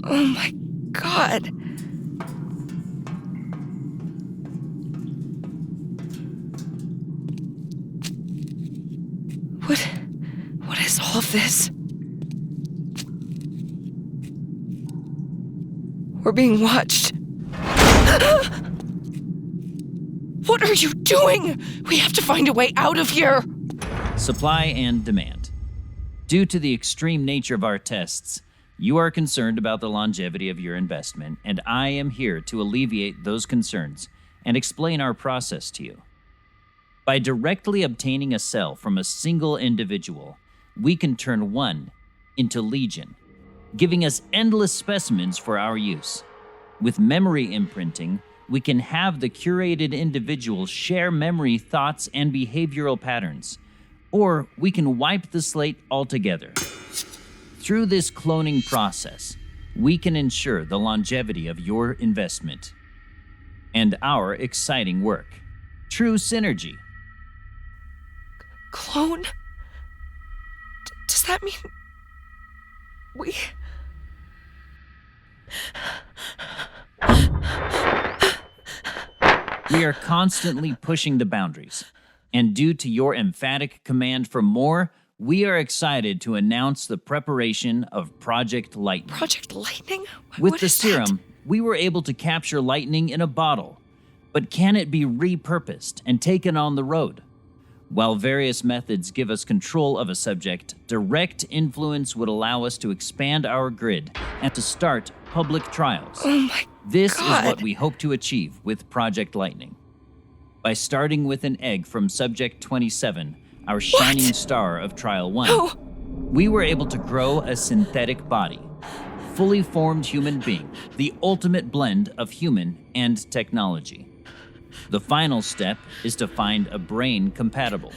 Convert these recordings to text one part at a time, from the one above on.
Oh my God. What is all of this? We're being watched. What are you doing? We have to find a way out of here. Supply and demand. Due to the extreme nature of our tests, you are concerned about the longevity of your investment, and I am here to alleviate those concerns and explain our process to you. By directly obtaining a cell from a single individual, we can turn one into legion, giving us endless specimens for our use. With memory imprinting, we can have the curated individual share memory, thoughts, and behavioral patterns, or we can wipe the slate altogether. Through this cloning process, we can ensure the longevity of your investment and our exciting work. True synergy. Clone? Does that mean we... We are constantly pushing the boundaries, and due to your emphatic command for more, we are excited to announce the preparation of Project Lightning. Project Lightning? With What the is serum, we were able to capture lightning in a bottle, but can it be repurposed and taken on the road? While various methods give us control of a subject, direct influence would allow us to expand our grid and to start public trials. Oh my This God. is what we hope to achieve with Project Lightning. By starting with an egg from Subject 27, our shining star of Trial 1, No. we were able to grow a synthetic body, fully formed human being, the ultimate blend of human and technology. The final step is to find a brain compatible.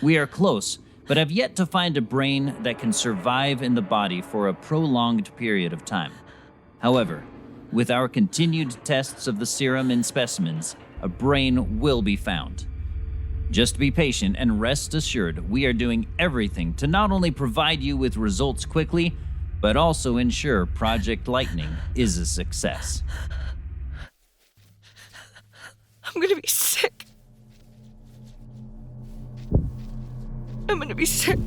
We are close, but have yet to find a brain that can survive in the body for a prolonged period of time. However, with our continued tests of the serum in specimens, a brain will be found. Just be patient and rest assured we are doing everything to not only provide you with results quickly, but also ensure Project Lightning is a success. I'm gonna be sick. I'm gonna be sick.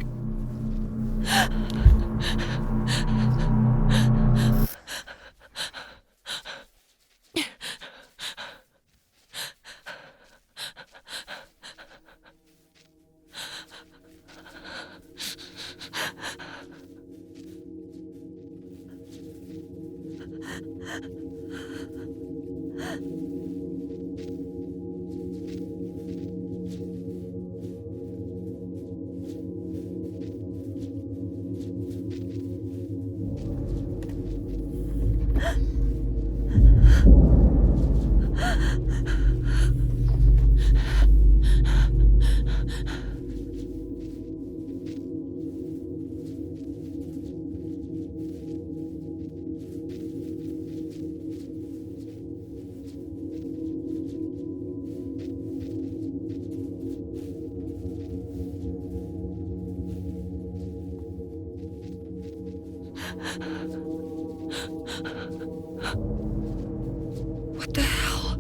What the hell?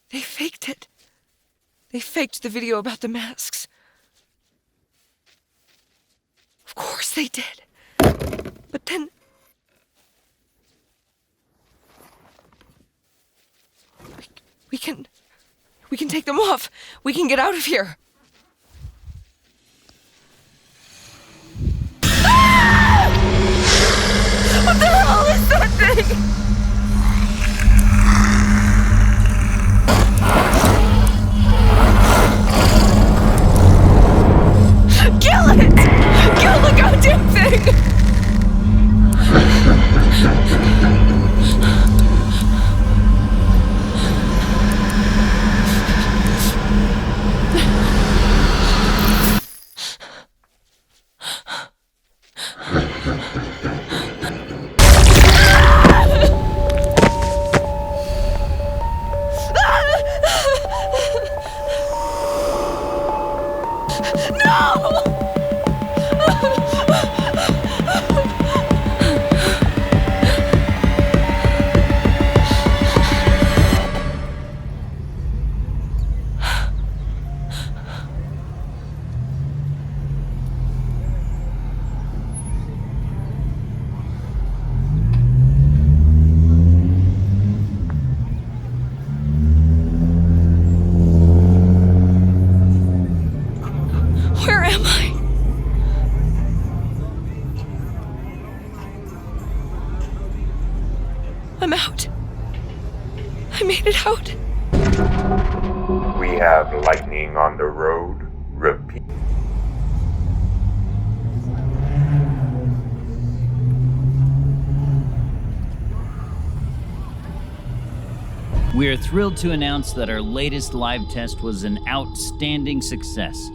They faked it. They faked the video about the masks. Of course they did. But then... We can take them off. We can get out of here. Ah! What the hell is that thing? I made it out. We have lightning on the road. Repeat. We are thrilled to announce that our latest live test was an outstanding success.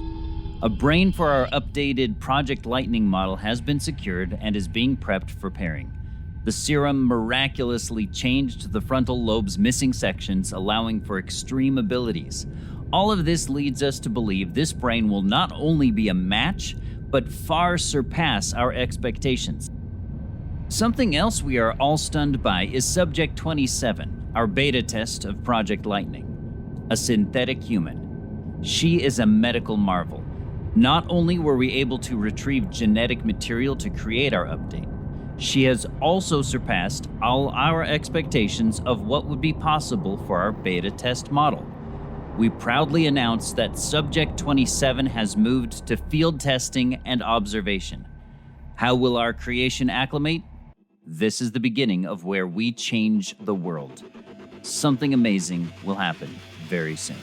A brain for our updated Project Lightning model has been secured and is being prepped for pairing. The serum miraculously changed the frontal lobe's missing sections, allowing for extreme abilities. All of this leads us to believe this brain will not only be a match, but far surpass our expectations. Something else we are all stunned by is Subject 27, our beta test of Project Lightning, a synthetic human. She is a medical marvel. Not only were we able to retrieve genetic material to create our update, she has also surpassed all our expectations of what would be possible for our beta test model. We proudly announce that Subject 27 has moved to field testing and observation. How will our creation acclimate? This is the beginning of where we change the world. Something amazing will happen very soon.